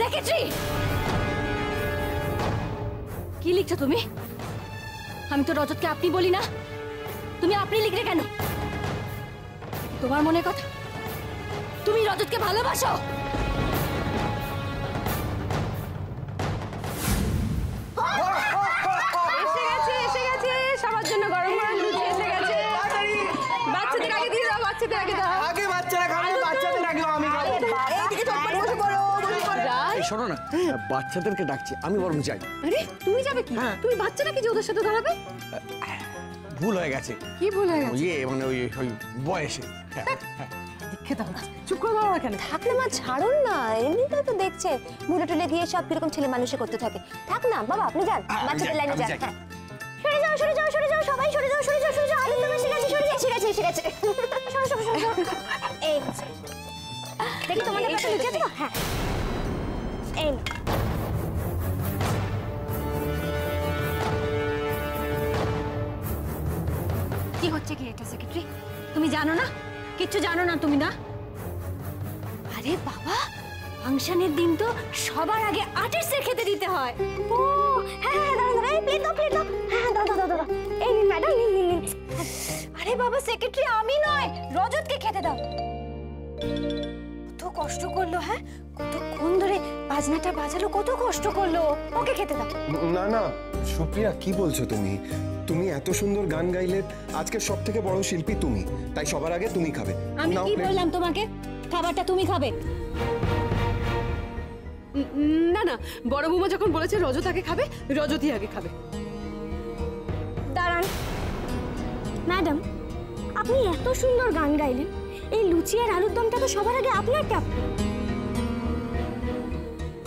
Secretary, কি লিখছো তুমি? আমি তো রজতকে আপনি বলি না, তুমি আপনি লিখলে কেন? তোমার মনে কথা, তুমি রজতকে ভালোবাসো? এসে গেছে সবার জন্য গরম গরম লুচি এসে গেছে। বাচ্চাদের আগে দিয়ে দাও, বাচ্চাদের আগে দাও। আগে বাচ্চারা খাবে, বাচ্চাদের আগে আমি খাবো। এইদিকে চটপট বসে পড়ো, বসে পড়ো। এই শোনো না, বাচ্চাদেরকে ডাকছি, আমি বরং যাই। আরে তুমি যাবে কি? তুমি বাচ্চাটা কি যে ওদের সাথে দাঁড়াবে? ভুল হয়ে গেছে। কি ভুল হয়ে গেছে? মানে ওই বয়সে। খেতে হবে, চুপ করে দাঁড়াও কেন? থাক না মা, ছাড়ুন না, এমনিতেই তো দেখছেন মুড়ে টুলে গিয়ে সব কিরকম ছেলে মানুষে করতে থাকে। থাক না বাবা, আপনি যান, বাচ্চাদের লাইনে যান। সরে যাও, সরে যাও, সরে যাও, সবাই সরে যাও, সরে যাও, সরে যাও। আলু তো এসে গেছে, সরে যাও, এসে গেছে, এসে গেছে। সরো, সরো, সরো, সরো। এই দেখি তোমাদের কাছে লুচি আছে তো? হ্যাঁ, এই নাও। কি হচ্ছে কি এটা সেক্রেটারি? তুমি জানো না? কিচ্ছু জানো না তুমি না? আরে বাবা, ফাংশনের দিন তো সবার আগে আর্টিস্টদের খেতে দিতে হয়। ও হ্যাঁ হ্যাঁ, দাঁড়ান দাঁড়ান, এই প্লেট দাও, প্লেট দাও। হ্যাঁ দাও দাও দাও দাও। এই নিন ম্যাডাম, নিন নিন নিন। আরে বাবা সেক্রেটারি, আমি নয়, রজতকে খেতে দাও। কত কষ্ট করলো, হ্যাঁ, কতক্ষণ ধরে বাজনাটা বাজালো, কত কষ্ট করলো, ওকে খেতে দাও। না না সুপ্রিয়া, কি বলছো তুমি? তুমি এত সুন্দর গান গাইলে, আজকে সব থেকে বড় শিল্পী তুমি, তাই সবার আগে তুমি খাবে। আমি নাও কি plate। বললাম তোমাকে? খাবারটা তুমি খাবে। না না, বড় বৌমা যখন বলেছে রজত আগে খাবে, রজতই আগে খাবে। দাঁড়ান ম্যাডাম, আপনি এত সুন্দর গান গাইলেন, এই লুচি আর আলুর দমটা তো সবার আগে আপনার ট্যাপ।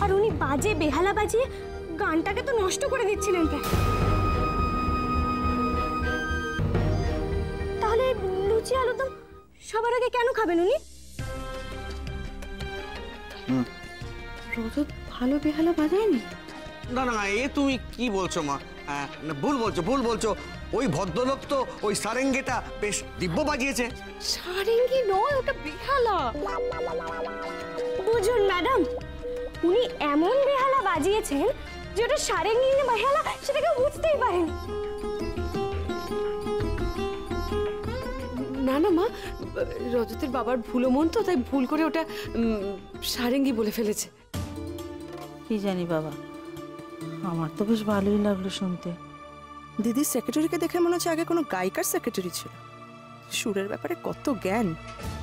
আর উনি বাজে বেহালা বাজিয়ে গানটাকে তো নষ্ট করে দিচ্ছিলেন প্রায়। তাহলে লুচি আলুর দম সবার আগে কেন খাবেন উনি? রজত ভালো বেহালা বাজায়নি? না না, এ তুমি কি বলছো মা? ভুল বলছো, ভুল বলছো। ওই ভদ্রলোক তো ওই সারেঙ্গেটা বেশ দিব্য বাজিয়েছে। সারেঙ্গি নয়, ওটা বেহালা। বুঝুন ম্যাডাম, উনি এমন বেহালা বাজিয়েছেন যে ওটা সারেঙ্গি না বেহালা সেটা কেউ বুঝতেই পারেন। না না মা, রজতের বাবার ভুলো মন তো, তাই ভুল করে ওটা সারেঙ্গি বলে ফেলেছে। কি জানি বাবা, আমার তো বেশ ভালোই লাগলো শুনতে। দিদির সেক্রেটারিকে দেখে মনে হচ্ছে আগে কোনো গায়িকার সেক্রেটারি ছিল। সুরের ব্যাপারে কত জ্ঞান।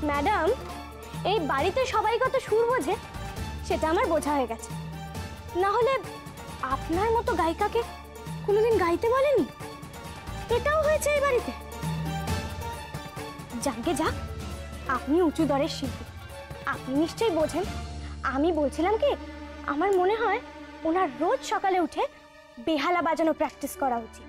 ম্যাডাম, এই বাড়িতে সবাই কত সুর বোঝে সেটা আমার বোঝা হয়ে গেছে। না হলে আপনার মতো গায়িকাকে কোনোদিন গাইতে বলেনি, এটাও হয়েছে এই বাড়িতে। যাকে যাক, আপনি উঁচু দরের শিল্পী, আপনি নিশ্চয়ই বোঝেন। আমি বলছিলাম কি, আমার মনে হয় ওনার রোজ সকালে উঠে বেহালা বাজানো প্র্যাকটিস করা উচিত।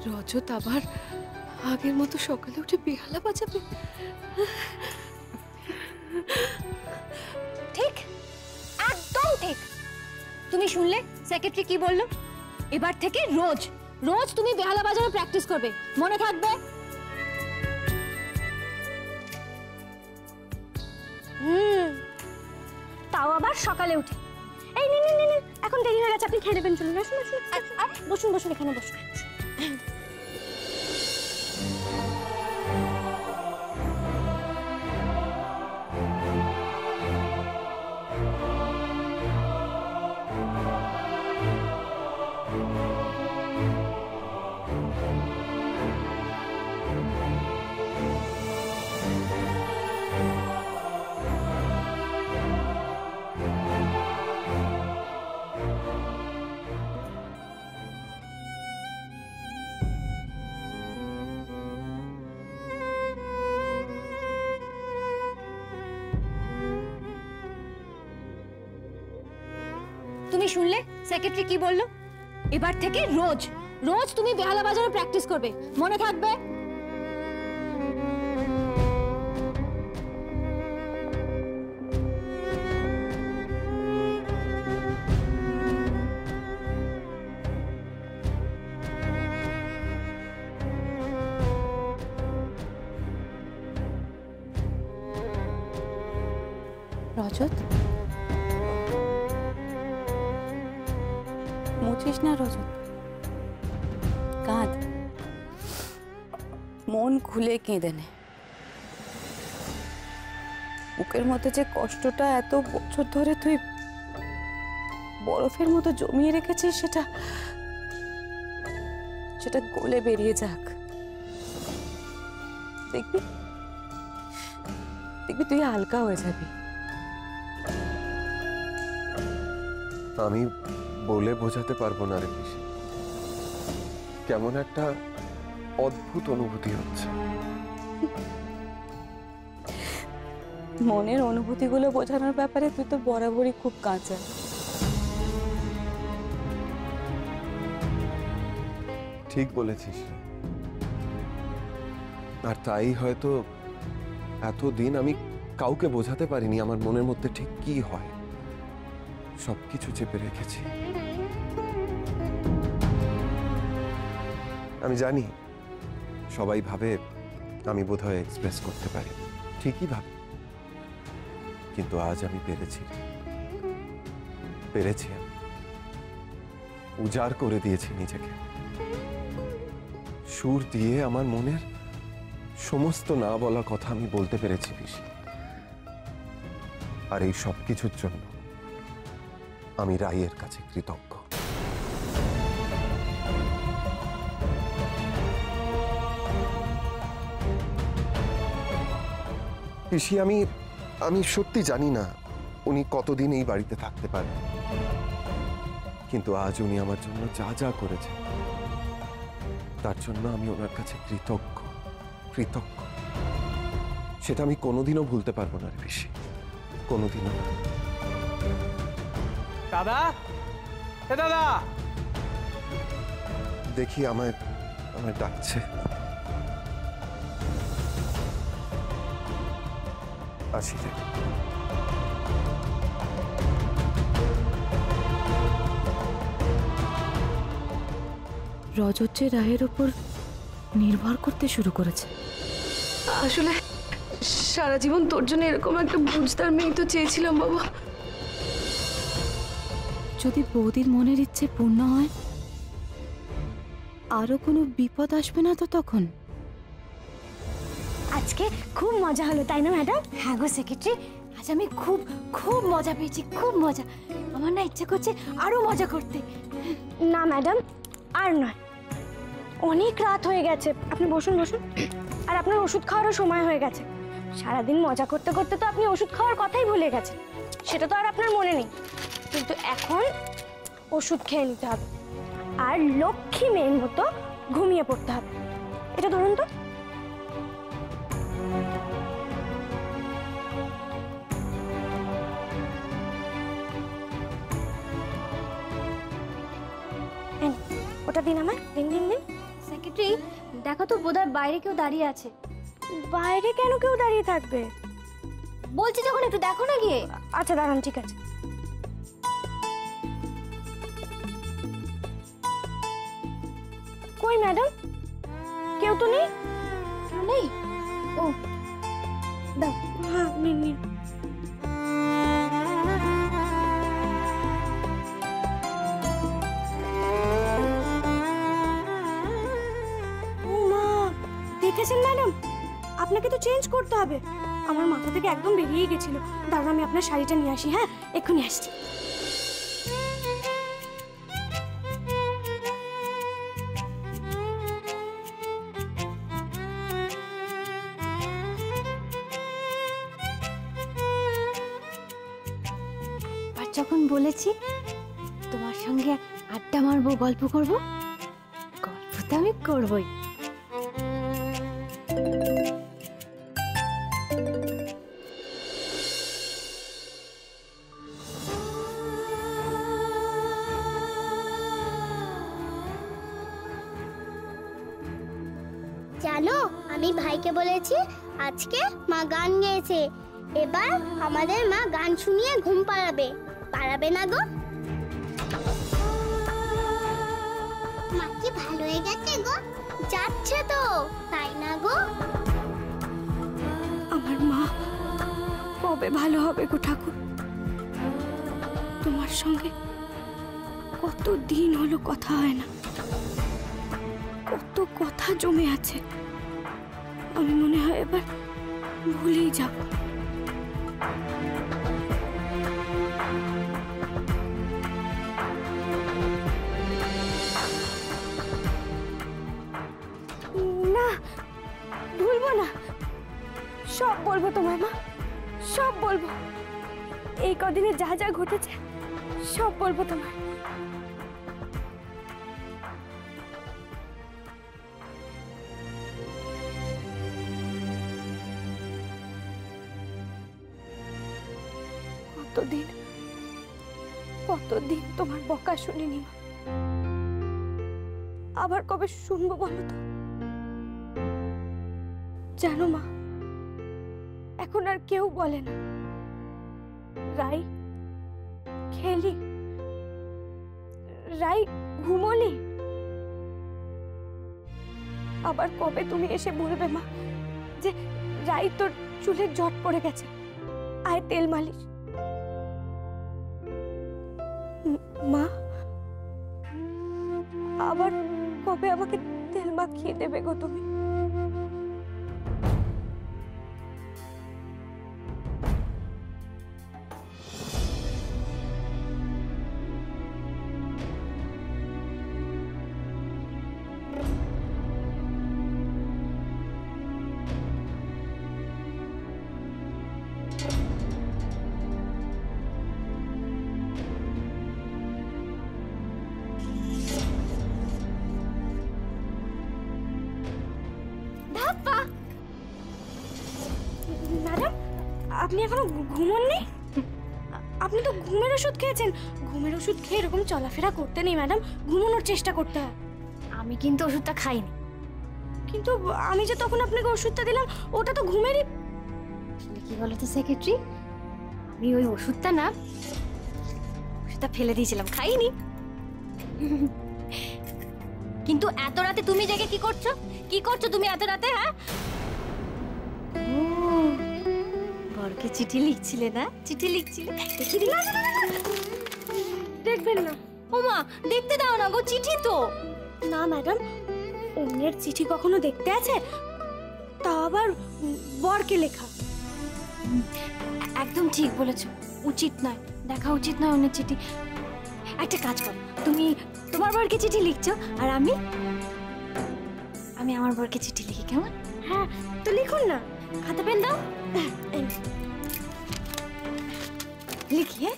রজত আবার আগের মতো সকালে উঠে বেহালা বাজাবে? ঠিক, একদম ঠিক। তুমি শুনলে সেক্রেটারি কি বললো? এবার থেকে রোজ রোজ তুমি বেহালা বাজানো প্র্যাকটিস করবে, মনে থাকবে? তাও আবার সকালে উঠে। এই নিন নিন নিন, এখন দেরি হয়ে গেছে, আপনি খেয়ে নেবেন, চলুন আসুন আসুন। বসুন বসুন, এখানে বসুন। তুমি শুনলে সেক্রেটারি কি বললো? এবার থেকে রোজ রোজ তুমি বেহালা বাজানো প্র্যাকটিস করবে, মনে থাকবে? রজত, মুছিস না রজত, কাঁদ, মন খুলে কেঁদে নে। বুকের মধ্যে যে কষ্টটা এত বছর ধরে তুই বরফের মতো জমিয়ে রেখেছিস, সেটা গলে বেরিয়ে যাক। দেখবি দেখবি তুই হালকা হয়ে যাবি। আমি বলে বোঝাতে পারবো না রে পিসি, কেমন একটা অদ্ভুত অনুভূতি হচ্ছে। মনের অনুভূতিগুলো বোঝানোর ব্যাপারে তুই তো বরাবরই খুব কাঁচা। ঠিক বলেছিস, আর তাই হয়তো এতদিন আমি কাউকে বোঝাতে পারিনি আমার মনের মধ্যে ঠিক কি হয়। সবকিছু চেপে রেখেছি। আমি জানি সবাই ভাবে আমি বোধহয় এক্সপ্রেস করতে পারি, ঠিকই ভাবে, কিন্তু আজ আমি পেরেছি আমি উজাড় করে দিয়েছি নিজেকে। সুর দিয়ে আমার মনের সমস্ত না বলা কথা আমি বলতে পেরেছি পিসি। আর এই সব কিছুর জন্য আমি রায়ের কাছে কৃতজ্ঞ। পিসি, আমি সত্যি জানি না উনি কতদিন এই বাড়িতে থাকতে পারবেন, কিন্তু আজ উনি আমার জন্য যা যা করেছেন তার জন্য আমি ওনার কাছে কৃতজ্ঞ। সেটা আমি কোনোদিনও ভুলতে পারবো না রে পিসি, কোনোদিনও না। দাদা, এ দাদা, দেখি আমায় ডাকছে। আসি রে। রজত যে রায়ের ওপর নির্ভর করতে শুরু করেছে। আসলে সারা জীবন তোর জন্য এরকম একটা বুঝদার মেয়ে তো চেয়েছিলাম বাবা। যদি বৌদির মনের ইচ্ছে পূর্ণ হয়, আরো কোনো বিপদ আসবে না তো তখন? আজকে খুব মজা হলো, তাই না ম্যাডাম? হ্যাঁ গো সেক্রেটারি, আজ আমি খুব খুব মজা পেয়েছি, খুব মজা। আমার না ইচ্ছে করছে আরো মজা করতে। না ম্যাডাম, আর নয়, অনেক রাত হয়ে গেছে। আপনি বসুন। আর আপনার ওষুধ খাওয়ারও সময় হয়ে গেছে। সারাদিন মজা করতে করতে তো আপনি ওষুধ খাওয়ার কথাই ভুলে গেছেন, সেটা তো আর আপনার মনে নেই। কিন্তু এখন ওষুধ খেয়ে নিতে হবে, আর লক্ষ্মী মেয়ের মতো ঘুমিয়ে পড়তে হবে। এটা ধরুন তো। ওটা দিন আমায়, দিন। সেক্রেটারি দেখো তো, বোধহয় বাইরে কেউ দাঁড়িয়ে আছে। বাইরে কেন কেউ দাঁড়িয়ে থাকবে? বলছি যখন, একটু দেখো না গিয়ে। আচ্ছা দাঁড়ান, ঠিক আছে। কই ম্যাডাম, কেউ তো নেই। নেই? ও দাও, হ্যাঁ নিন। দেখেছেন ম্যাডাম, আপনাকে তো চেঞ্জ করতে হবে। আমার মাথা থেকে একদম বেরিয়ে গেছিল। দাঁড়ান, আমি আপনার শাড়িটা নিয়ে আসি। হ্যাঁ, এক্ষুনি আসছি। আর যখন বলেছি তোমার সঙ্গে আড্ডা মারবো, গল্প করবো, গল্প তো আমি করবোই। জানো, আমি ভাইকে বলেছি আজকে মা গান গেয়েছে, এবার আমাদের মা গান শুনিয়ে ঘুম পাড়াবে। পাড়াবে না গো? মা কি ভালো হয়ে গেছে গো? যাচ্ছে তো, তাই না গো? আমার মা কবে কবে ভালো হবে গো ঠাকুর? তোমার সঙ্গে কত দিন হলো কথা হয় না, কত কথা জমে আছে। আমি মনে হয় এবার ভুলেই যাব। না, ভুলবো না, সব বলবো তোমায় মা, সব বলবো। এই কদিনে যা যা ঘটেছে সব বলবো তোমায়। কতদিন কতদিন তোমার বকা শুনিনি মা, আবার কবে শুনবো বলো তো? জানো মা, এখন আর কেউ বলে না রাই খেলি, রাই ঘুমোলি। আবার কবে তুমি এসে বলবে মা যে রাই তোর চুলে জট পড়ে গেছে, আয় তেল মালিশ। মা, আবার কবে আমাকে তেল মাখিয়ে দেবে গো তুমি? ম্যাডাম, আপনি এখনো ঘুমোননি? আপনি তো ঘুমের ওষুধ খেয়েছেন। ঘুমের ওষুধ খেয়ে এরকম চলাফেরা করতে নেই ম্যাডাম, ঘুমানোর চেষ্টা করতে হয়। আমি কিন্তু ওষুধটা খাইনি। কিন্তু আমি যে তখন আপনাকে ওষুধটা দিলাম ওটা তো ঘুমেরই। কি বলতো সেক্রেটারি, আমি ওই ওষুধটা না, ওষুধটা ফেলে দিয়েছিলাম, খাইনি। কিন্তু এত রাতে তুমি জেগে কি করছো? কি করছো তুমি এত রাতে? হ্যাঁ, বরকে চিঠি লিখছিলে না? চিঠি লিখছিলে, দেখি দিলা? দেখবেন না। ও মা, দেখতে দাও না গো, চিঠি তো। না ম্যাডাম, অন্যের চিঠি কখনো দেখতে আছে? তা আবার বরকে লেখা। একদম ঠিক বলেছো, উচিত নয়, দেখা উচিত নয় অন্যের চিঠি। একটা কাজ করো, তুমি তোমার বরকে চিঠি লিখছো আর আমি আমার বরকে চিঠি লিখি, কেমন? হ্যাঁ, তো লিখুন না। খাতা পেন দাও, লিখি। হ্যাঁ,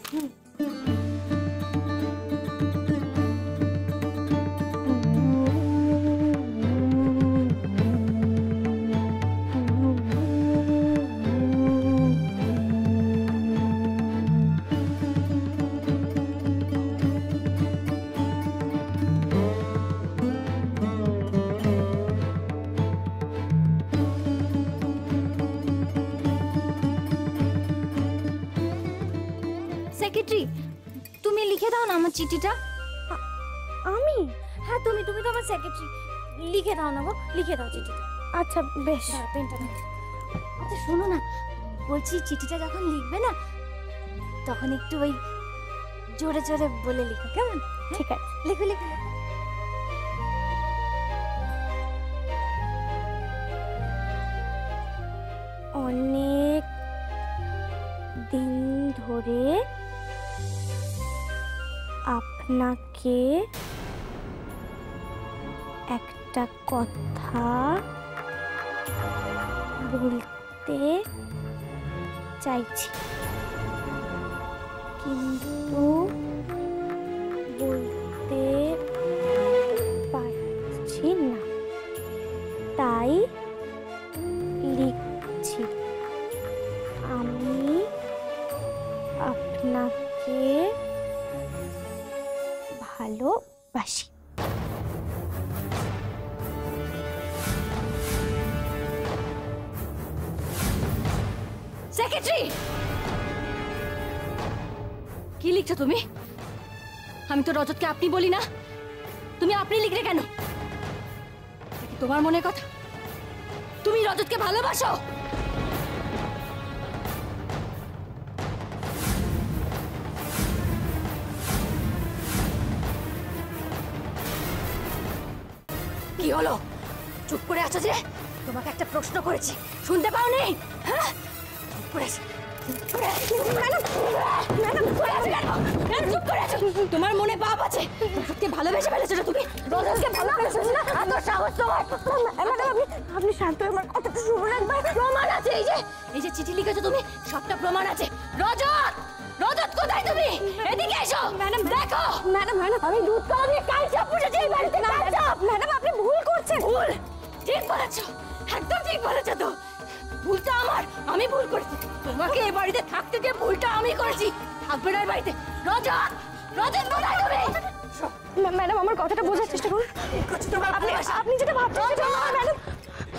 সেক্রেটারি তুমি লিখে দাও না আমার চিঠিটা। আমি? হ্যাঁ তুমি, তুমি তো আমার সেক্রেটারি, লিখে দাও না গো, লিখে দাও চিঠিটা। আচ্ছা বেশ। পেনটা দাও। আচ্ছা শোনো না, বলছি চিঠিটা যখন লিখবে না তখন একটু ওই জোরে জোরে বলে লিখো, কেমন? ঠিক আছে, লিখো লিখো। অনেক দিন ধরে আপনাকে একটা কথা বলতে চাইছি, কিন্তু বলতে পারছি না, তাই লিখছি। আমি আপনাকে ভালোবাসি। সেক্রেটারি কি লিখছো তুমি? আমি তো রজতকে আপনি বলি না, তুমি আপনি লিখলে কেন? তোমার মনের কথা, তুমি রজতকে ভালোবাসো? কি হলো? চুপ করে আছো যে? তোমাকে একটা প্রশ্ন করেছি, শুনতে পাওনি? হ্যাঁ, চুপ করে আছো। চুপ করে আছো। তোমার মনে পাপ আছে, রজতকে ভালোবেসে ফেলেছো না তুমি? রজতকে ভালোবেসে না? এত সাহস তোমার? আপনি শান্ত হয়ে আমার কথাটা শুনুন একবার। প্রমাণ আছে, এই যে চিঠি লিখেছো তুমি, সবটা প্রমাণ আছে। রজত, রজত কোথায় তুমি? এদিকে এসো। ম্যাডাম দেখো। ম্যাডাম আমি দুধ কলা দিয়ে কাল চাপ বসেছি এই বাড়িতে। ম্যাডাম আপনি ভুল করছেন। ভুল? ঠিক বলেছো, একদম ঠিক বলেছো তো। ভুলটা আমার, আমি ভুল করেছি। তোমাকে এই বাড়িতে থাকতে দিয়ে ভুলটা আমি করেছি। থাকবে না এই বাড়িতে। রজত, রজত কোথায় তুমি? ম্যাডাম আমার কথাটা বোঝার চেষ্টা করুন। আপনি যেটা ভাবছেন ম্যাডাম।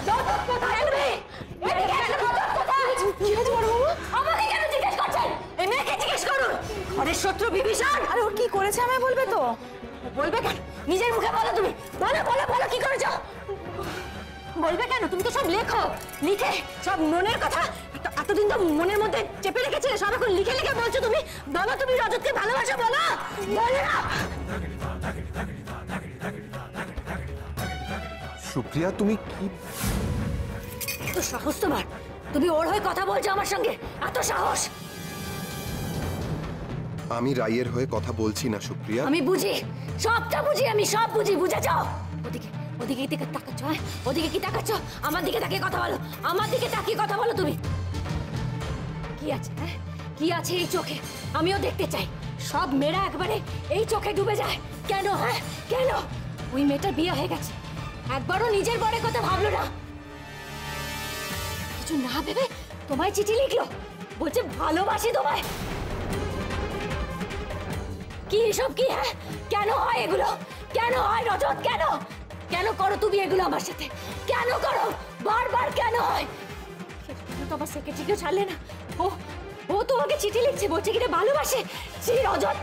রজত কোথায় তুমি? কি হয়েছে বড়বাবু? আমাকে কেন জিজ্ঞেস করছেন? এই মেয়েকে জিজ্ঞেস করুন। ঘরের শত্রু বিভীষণ। আরে ও কি করেছে আমায় বলবে তো? বলবে কেন? নিজের মুখে বলো তুমি। বলো বলো বলো, কি করেছো? বলবে কেন? তুমি তো সব লেখো, লিখে সব মনের কথা এতদিন তো মনের মধ্যে চেপে রেখেছিলে, সব এখন লিখে লিখে বলছো তুমি। বলো তুমি রজতকে ভালোবাসো, বলো। বলো না। সুপ্রিয়া, তুমি কি? এত সাহস তোমার? তুমি ওর হয়ে কথা বলছো আমার সঙ্গে? এত সাহস? আমি রাইয়ের হয়ে কথা বলছি না সুপ্রিয়া। আমি বুঝি, সবটা বুঝি, আমি সব বুঝি। বুঝেছ? ওদিকে ওদিকে দিকে তাকাচ্ছ? হ্যাঁ, ওদিকে কি তাকাচ্ছ? আমার দিকে তাকিয়ে কথা বলো, আমার দিকে তাকিয়ে কথা বলো তুমি। কি আছে? হ্যাঁ, কি আছে এই চোখে? আমিও দেখতে চাই। সব মেয়েরা একবারে এই চোখে ডুবে যায় কেন? হ্যাঁ কেন? ওই মেয়েটার বিয়ে হয়ে গেছে, একবারও নিজের বরের কথা ভাবলো না। কিছু না ভেবে তোমায় চিঠি লিখলো, বলছে ভালোবাসি তোমায়। কি এসব কি? হ্যাঁ, কেন হয় এগুলো? কেন হয় রজত? কেন কেন করো তুমি এগুলো আমার সাথে? কেন করো বারবার? কেন হয়? তোমার সেক্রেটারিকেও ছাড়লে না। ও ও তোমাকে চিঠি লিখছে, বলছে কিনা ভালোবাসে। সেই রজত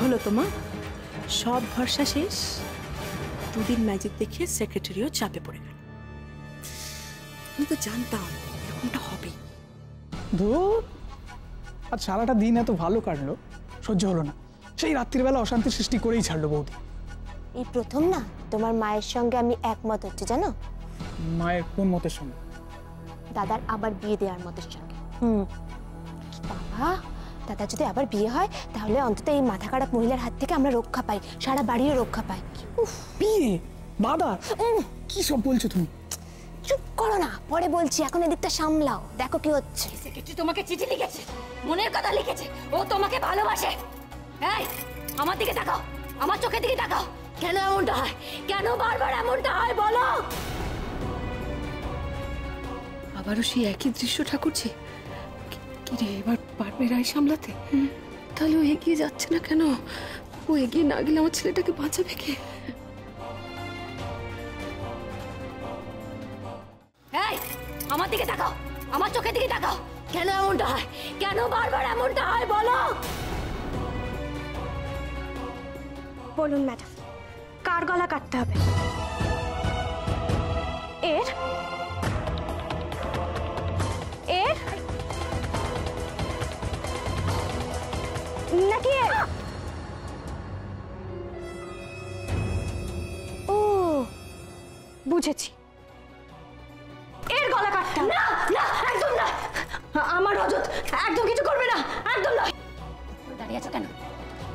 হলো তোমার সব ভরসা শেষ। দুদিন ম্যাজিক দেখিয়ে সেক্রেটারিও চাপে পড়ে গেল। আমি তো জানতাম এরকমটা হবে। ধুর, আজ সারাটা দিন এত ভালো কাটলো, সহ্য হলো না। সেই রাত্রিবেলা অশান্তি সৃষ্টি করেই ছাড়লো বৌদি। এই প্রথম না তোমার মায়ের সঙ্গে আমি একমত হচ্ছে, জানো? মায়ের কোন মতের সঙ্গে? দাদার আবার বিয়ে দেওয়ার মতের সঙ্গে। বাবা, দাদা যদি আবার বিয়ে হয় তাহলে অন্তত এই মাথা খারাপ মহিলার হাত থেকে আমরা রক্ষা পাই, সারা বাড়িও রক্ষা পাই। বিয়ে? দাদা কি সব বলছো তুমি? চুপ করো না, পরে বলছি, এখন এদিকটা সামলাও, দেখো কি হচ্ছে। সেক্রেটারি তোমাকে চিঠি লিখেছে, মনের কথা লিখেছে। ও তোমাকে ভালোবাসে। এই আমার দিকে তাকাও, আমার চোখের দিকে তাকাও। কেন এমনটা হয়? কেন বারবার এমনটা হয় বলো? আবারও সেই একই দৃশ্য ঠাকুরজি। কি রে, এবার পারবে রায় সামলাতে? তাহলে ও এগিয়ে যাচ্ছে না কেন? ও এগিয়ে না গেলে আমার ছেলেটাকে বাঁচাবে কে? এই আমার দিকে তাকাও, আমার চোখের দিকে তাকাও। কেন এমনটা হয়? কেন বারবার এমনটা হয় বলো? বলুন ম্যাডাম, কার গলা কাটতে হবে? এর এর নাকি এর? ও বুঝেছি, এর গলা কাটতে হবে। না না, একদম না। আমার রজত একদম কিছু করবে না, একদম না। দাঁড়িয়ে আছো কেন?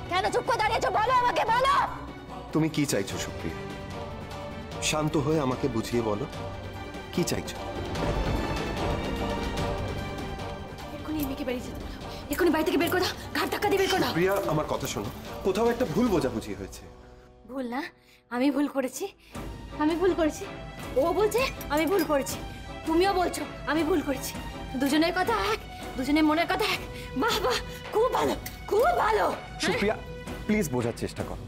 কেন চুপ করে দাঁড়িয়ে আছো? বলো আমাকে, বলো। তুমি কি চাইছো সুপ্রিয়া? শান্ত হয়ে আমাকে বুঝিয়ে বলো, কি চাইছো? এক্ষুনি মেয়েকে বেরিয়ে যেতে বলো, এক্ষুনি বাড়ি থেকে বের করে দাও, ঘাট ধাক্কা দিয়ে বের করে দাও। প্রিয়া, আমার কথা শোনো, কোথাও একটা ভুল বোঝাবুঝি হয়েছে। ভুল না? আমি ভুল করেছি, আমি ভুল করেছি। ও বলছে আমি ভুল করেছি, তুমিও বলছো আমি ভুল করেছি। দুজনের কথা এক, দুজনের মনের কথা এক। বাহ বাহ, খুব ভালো, খুব ভালো। সুপ্রিয়া প্লিজ বোঝার চেষ্টা করো।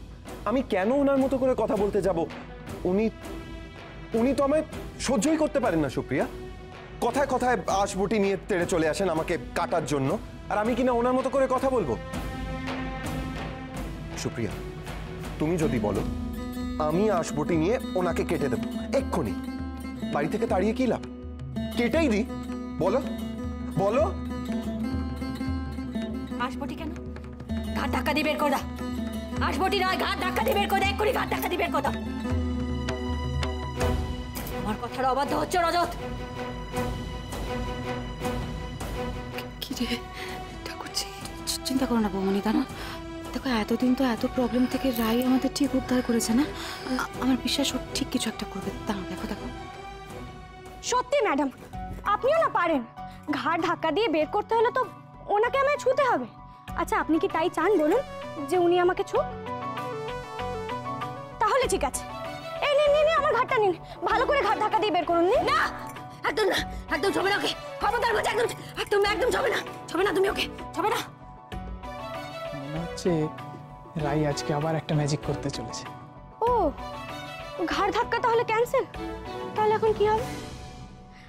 আমি কেন ওনার মতো করে কথা বলতে যাব? উনি তো আমায় সহ্যই করতে পারেন না সুপ্রিয়া। কথায় কথায় আশবটি নিয়ে তেড়ে চলে আসেন আমাকে কাটার জন্য, আর আমি কিনা ওনার মতো করে কথা বলবো? সুপ্রিয়া, তুমি যদি বলো আমি আশবটি নিয়ে ওনাকে কেটে দেবো এক্ষুনি, বাড়ি থেকে তাড়িয়ে কি লাভ? কেটেই দি, বলো বলো। আশবটি কেন? ঘাট ধাক্কা দিয়ে বের করে দাও। আসবটি নয়, ঘাট ধাক্কা দিয়ে বের করে দাও, এক্ষুনি ঘাট ধাক্কা দিয়ে বের করে দাও। আমার কথার অবাধ্য হচ্ছে রজত। কি রে ঠাকুরজি? চিন্তা করো না বৌমনি, দাঁড়া। দেখো এতদিন তো এত প্রবলেম থেকে রাই আমাদের ঠিক উদ্ধার করেছে না? আমার বিশ্বাস ও ঠিক কিছু একটা করবে। দাঁড়াও, দেখো দেখো। সত্যি ম্যাডাম, আপনিও না পারেন। ঘাট ধাক্কা দিয়ে বের করতে হলে তো ওনাকে আমায় ছুতে হবে। আচ্ছা, আপনি কি তাই চান বলুন, যে উনি আমাকে ছুক? তাহলে ঠিক আছে, এই নিন নিন, আমার ঘাটটা নিন, ভালো করে ঘাট ধাক্কা দিয়ে বের করুন। নিন। না, একদম না, একদম ছবে না ওকে। খবরদার বলছি, একদম একদম একদম ছবে না, ছবে না তুমি ওকে, ছবে না। মনে হচ্ছে রাই আজকে আবার একটা ম্যাজিক করতে চলেছে। ও, ঘাট ধাক্কা তাহলে ক্যান্সেল? তাহলে এখন কি হবে?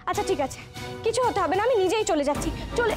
আচ্ছা ঠিক আছে, কিছু হতে হবে না, আমি নিজেই চলে যাচ্ছি। চলে